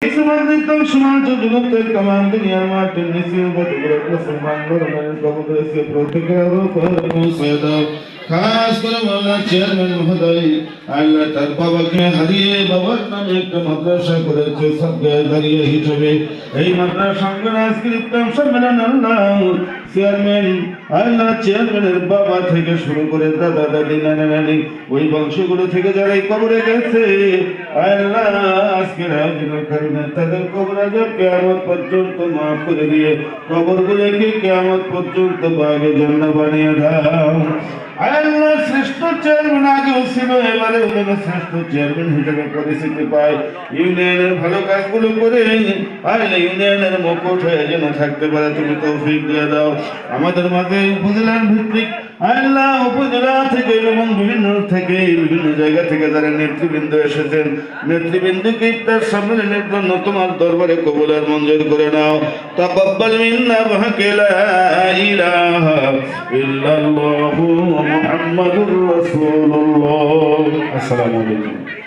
Ismail Shuman to the command the Yamatin Nisu, but the Musulman government is protected. खास कर मौलाना chairman महोदय আল্লাহ তার বাবাকে হারিয়ে বাবার নামে একটা মাদ্রাসা করেছে সরকারি হিসেবে এই মাদ্রাসা সঙ্গে আজকের ইফতার সম্মেলন আল্লাহ চেয়ারম্যান আল্লাহ চেয়ারম্যানের বাবা থেকে শুরু করে দাদা দাদি নানা নানি ওই বংশগুলো থেকে যারা এই কবরে গেছে আল্লাহ আজকের আয়োজনের কারণে তাদের কবর আযাব কিয়ামত পর্যন্ত মাফ করে দিয়ে কবরগুলোকে কিয়ামত পর্যন্ত বাগে জান্নাত বানিয়ে দাও আল্লাহ শ্রেষ্ঠ চেয়ারম্যান আগেও ছিল এবারে উনি শ্রেষ্ঠ চেয়ারম্যান হিসেবে পরিচিতি পায় ইউনিয়নের ভালো কাজগুলো করে আল্লাহ ইউনিয়নের মুকুট হয়ে যেন থাকতে পারে তুমি তৌফিক দিয়ে দাও আমাদের মাঝে উপজেলার ভিত্তিক আল্লাহ উপজেলা থেকে এবং বিভিন্ন জায়গা থেকে যারা নেতৃবৃন্দ এসেছেন নেতৃবৃন্দকে ইফতার সম্মেলনের জন্য তোমার দরবারে কবুল আর মঞ্জুর করে নাও তাকাব্বাল মিন্না ওয়াহকা লা ইলাহা ইল্লাল্লাহু মুহাম্মাদুর রাসূলুল্লাহ আসসালামু আলাইকুম